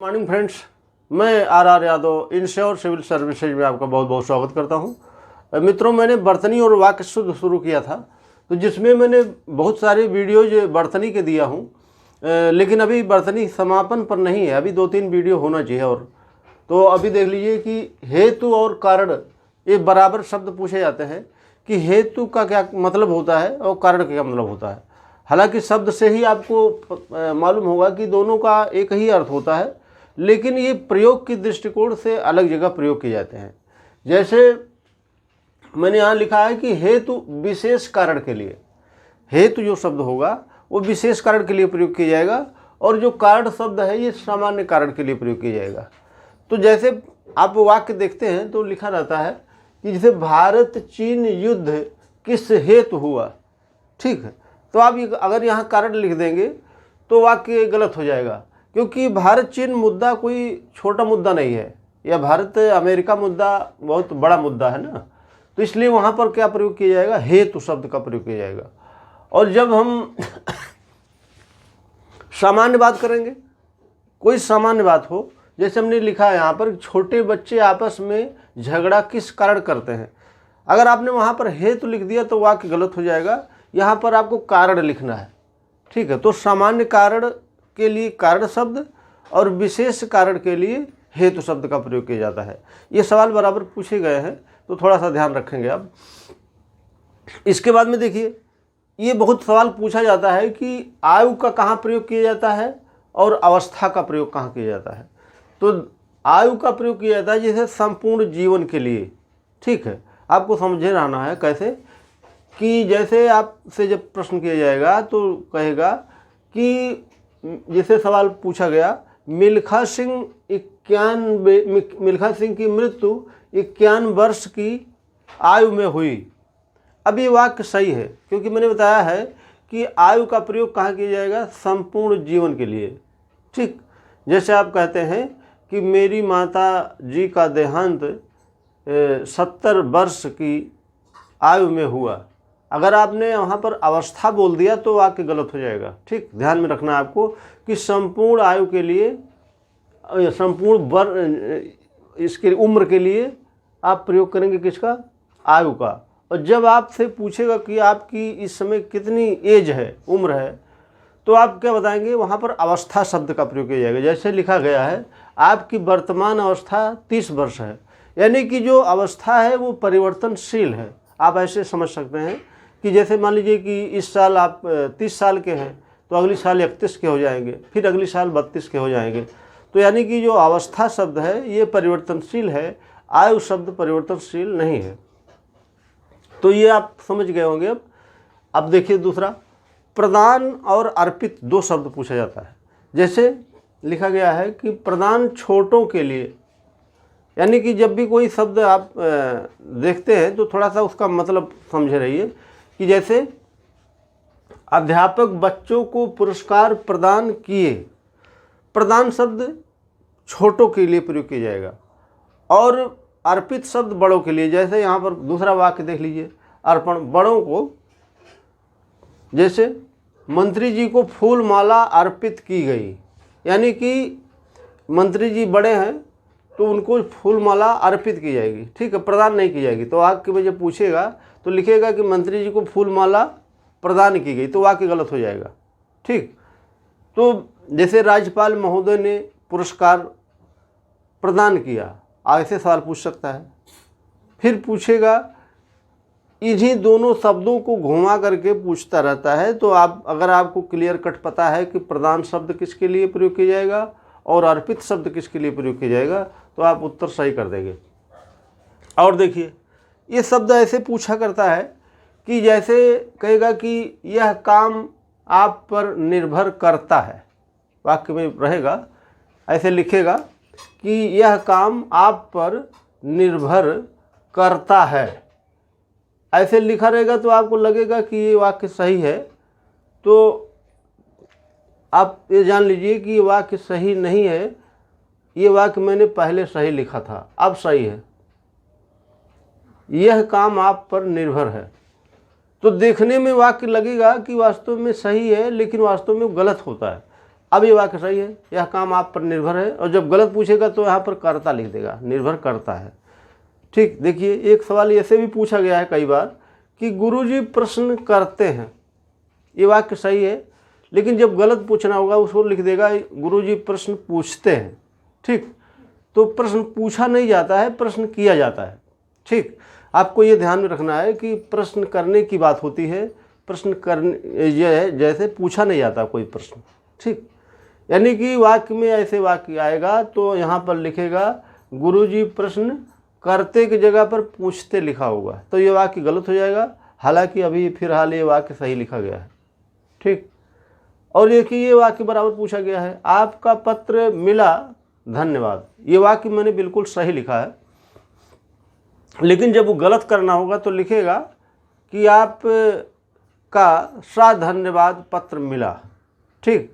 Morning friends, मैं R Yadav Insure civil services में आपका बहुत बहुत स्वागत करता हूं। मित्रों, मैंने बर्तनी और वाक्य शुद्ध शुरू किया था, तो जिसमें मैंने बहुत सारे वीडियोज बर्तनी के दिया हूं, लेकिन अभी बर्तनी समापन पर नहीं है, अभी 2-3 वीडियो होना चाहिए। और तो अभी देख लीजिए कि हेतु और कारण ये बराबर शब्द पूछे जाते हैं कि हेतु का क्या मतलब होता है और कारण का क्या मतलब होता है। हालांकि शब्द से ही आपको मालूम होगा कि दोनों का एक ही अर्थ होता है, लेकिन ये प्रयोग की दृष्टिकोण से अलग जगह प्रयोग किए जाते हैं। जैसे मैंने यहाँ लिखा है कि हेतु विशेष कारण के लिए, हेतु जो शब्द होगा वो विशेष कारण के लिए प्रयोग किया जाएगा, और जो कारण शब्द है ये सामान्य कारण के लिए प्रयोग किया जाएगा। तो जैसे आप वाक्य देखते हैं तो लिखा रहता है कि जैसे भारत चीन युद्ध किस हेतु हुआ, ठीक है। तो आप अगर यहाँ कारण लिख देंगे तो वाक्य गलत हो जाएगा, क्योंकि भारत चीन मुद्दा कोई छोटा मुद्दा नहीं है, या भारत अमेरिका मुद्दा बहुत बड़ा मुद्दा है ना। तो इसलिए वहाँ पर क्या प्रयोग किया जाएगा, हेतु शब्द का प्रयोग किया जाएगा। और जब हम सामान्य बात करेंगे, कोई सामान्य बात हो, जैसे हमने लिखा है यहाँ पर छोटे बच्चे आपस में झगड़ा किस कारण करते हैं, अगर आपने वहाँ पर हेतु लिख दिया तो वाक्य गलत हो जाएगा। यहाँ पर आपको कारण लिखना है, ठीक है। तो सामान्य कारण के लिए कारण शब्द और विशेष कारण के लिए हेतु शब्द का प्रयोग किया जाता है। ये सवाल बराबर पूछे गए हैं, तो थोड़ा सा ध्यान रखेंगे आप। इसके बाद में देखिए, ये बहुत सवाल पूछा जाता है कि आयु का कहाँ प्रयोग किया जाता है और अवस्था का प्रयोग कहाँ किया जाता है। तो आयु का प्रयोग किया जाता है जैसे संपूर्ण जीवन के लिए, ठीक है। आपको समझे रहना है कैसे, कि जैसे आपसे जब प्रश्न किया जाएगा तो कहेगा कि जैसे सवाल पूछा गया, मिल्खा सिंह की मृत्यु 51 वर्ष की आयु में हुई। अब ये वाक्य सही है, क्योंकि मैंने बताया है कि आयु का प्रयोग कहाँ किया जाएगा, संपूर्ण जीवन के लिए, ठीक। जैसे आप कहते हैं कि मेरी माता जी का देहांत 70 वर्ष की आयु में हुआ। अगर आपने वहाँ पर अवस्था बोल दिया तो वाक्य गलत हो जाएगा, ठीक। ध्यान में रखना है आपको कि संपूर्ण आयु के लिए, संपूर्ण इसके उम्र के लिए आप प्रयोग करेंगे किसका, आयु का। और जब आपसे पूछेगा कि आपकी इस समय कितनी एज है, उम्र है, तो आप क्या बताएंगे, वहाँ पर अवस्था शब्द का प्रयोग किया जाएगा। जैसे लिखा गया है आपकी वर्तमान अवस्था 30 वर्ष है, यानी कि जो अवस्था है वो परिवर्तनशील है। आप ऐसे समझ सकते हैं कि जैसे मान लीजिए कि इस साल आप 30 साल के हैं, तो अगली साल 31 के हो जाएंगे, फिर अगली साल 32 के हो जाएंगे। तो यानी कि जो अवस्था शब्द है ये परिवर्तनशील है, आयु शब्द परिवर्तनशील नहीं है। तो ये आप समझ गए होंगे। अब देखिए दूसरा, प्रदान और अर्पित दो शब्द पूछा जाता है। जैसे लिखा गया है कि प्रदान छोटों के लिए, यानी कि जब भी कोई शब्द आप देखते हैं तो थोड़ा सा उसका मतलब समझे रहिए, कि जैसे अध्यापक बच्चों को पुरस्कार प्रदान किए, प्रदान शब्द छोटों के लिए प्रयोग किया जाएगा, और अर्पित शब्द बड़ों के लिए। जैसे यहाँ पर दूसरा वाक्य देख लीजिए, अर्पण बड़ों को, जैसे मंत्री जी को फूल माला अर्पित की गई, यानी कि मंत्री जी बड़े हैं तो उनको फूल माला अर्पित की जाएगी, ठीक है, प्रदान नहीं की जाएगी। तो वाक्य में जब पूछेगा तो लिखेगा कि मंत्री जी को फूल माला प्रदान की गई, तो वाक्य गलत हो जाएगा, ठीक। तो जैसे राज्यपाल महोदय ने पुरस्कार प्रदान किया, ऐसे सवाल पूछ सकता है। फिर पूछेगा, इन्हीं दोनों शब्दों को घुमा करके पूछता रहता है। तो आप, अगर आपको क्लियर कट पता है कि प्रदान शब्द किसके लिए प्रयोग किया जाएगा और अर्पित शब्द किसके लिए प्रयोग किया जाएगा, तो आप उत्तर सही कर देंगे। और देखिए, ये शब्द ऐसे पूछा करता है कि जैसे कहेगा कि यह काम आप पर निर्भर करता है, वाक्य में रहेगा, ऐसे लिखेगा कि यह काम आप पर निर्भर करता है, ऐसे लिखा रहेगा, तो आपको लगेगा कि ये वाक्य सही है। तो आप ये जान लीजिए कि ये वाक्य सही नहीं है, ये वाक्य मैंने पहले सही लिखा था, अब सही है। यह काम आप पर निर्भर है, तो देखने में वाक्य लगेगा कि वास्तव में सही है, लेकिन वास्तव में गलत होता है। अब ये वाक्य सही है, यह काम आप पर निर्भर है। और जब गलत पूछेगा तो यहाँ पर कर्ता लिख देगा, निर्भर करता है। ठीक, देखिए एक सवाल ऐसे भी पूछा गया है कई बार कि गुरुजी प्रश्न करते हैं, ये वाक्य सही है, लेकिन जब गलत पूछना होगा उसको लिख देगा गुरुजी प्रश्न पूछते हैं। ठीक, तो प्रश्न पूछा नहीं जाता है, प्रश्न किया जाता है। ठीक, आपको ये ध्यान में रखना है कि प्रश्न करने की बात होती है, प्रश्न करने ये है जैसे पूछा नहीं जाता कोई प्रश्न। ठीक, यानी कि वाक्य में ऐसे वाक्य आएगा तो यहाँ पर लिखेगा गुरुजी प्रश्न करते की जगह पर पूछते लिखा होगा, तो ये वाक्य गलत हो जाएगा। हालांकि अभी फिलहाल ये वाक्य सही लिखा गया है। ठीक, और ये वाक्य बराबर पूछा गया है, आपका पत्र मिला धन्यवाद। ये वाक्य मैंने बिल्कुल सही लिखा है, लेकिन जब वो गलत करना होगा तो लिखेगा कि आप का धन्यवाद पत्र मिला। ठीक,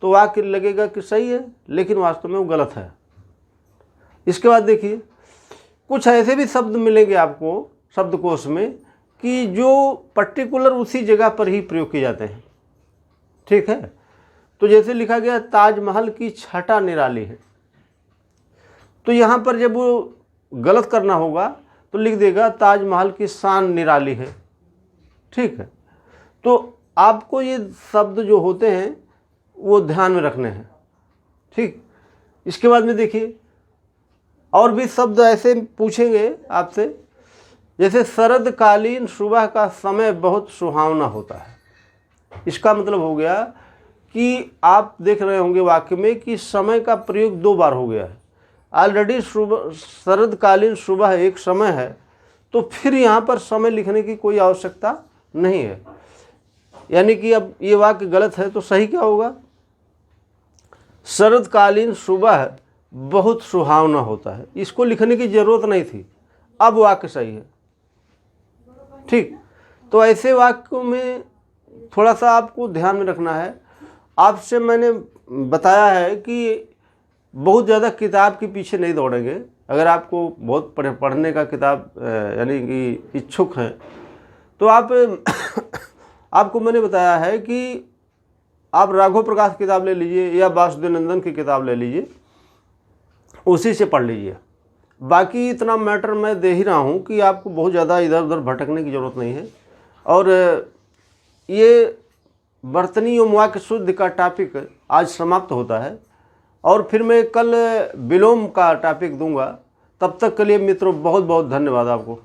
तो वाक्य लगेगा कि सही है, लेकिन वास्तव में वो गलत है। इसके बाद देखिए कुछ ऐसे भी शब्द मिलेंगे आपको शब्दकोश में कि जो पर्टिकुलर उसी जगह पर ही प्रयोग किए जाते हैं। ठीक है, तो जैसे लिखा गया ताजमहल की छटा निराली है, तो यहाँ पर जब वो गलत करना होगा तो लिख देगा ताजमहल की शान निराली है। ठीक है, तो आपको ये शब्द जो होते हैं वो ध्यान में रखने हैं। ठीक, इसके बाद में देखिए और भी शब्द ऐसे पूछेंगे आपसे, जैसे शरदकालीन सुबह का समय बहुत सुहावना होता है। इसका मतलब हो गया कि आप देख रहे होंगे वाक्य में कि समय का प्रयोग 2 बार हो गया है। ऑलरेडी सुबह शरदकालीन सुबह एक समय है, तो फिर यहाँ पर समय लिखने की कोई आवश्यकता नहीं है। यानी कि अब ये वाक्य गलत है तो सही क्या होगा, शरदकालीन सुबह बहुत सुहावना होता है। इसको लिखने की ज़रूरत नहीं थी, अब वाक्य सही है। ठीक, तो ऐसे वाक्यों में थोड़ा सा आपको ध्यान में रखना है। आपसे मैंने बताया है कि बहुत ज़्यादा किताब के पीछे नहीं दौड़ेंगे। अगर आपको बहुत पढ़ने का किताब यानी कि इच्छुक हैं तो आप आपको मैंने बताया है कि आप राघव प्रकाश की किताब ले लीजिए या वासुदेव नंदन की किताब ले लीजिए, उसी से पढ़ लीजिए। बाकी इतना मैटर मैं दे ही रहा हूँ कि आपको बहुत ज़्यादा इधर उधर भटकने की ज़रूरत नहीं है। और ये बर्तनी एवं वाक्य शुद्ध का टॉपिक आज समाप्त होता है, और फिर मैं कल विलोम का टॉपिक दूंगा। तब तक के लिए मित्रों बहुत बहुत धन्यवाद आपको।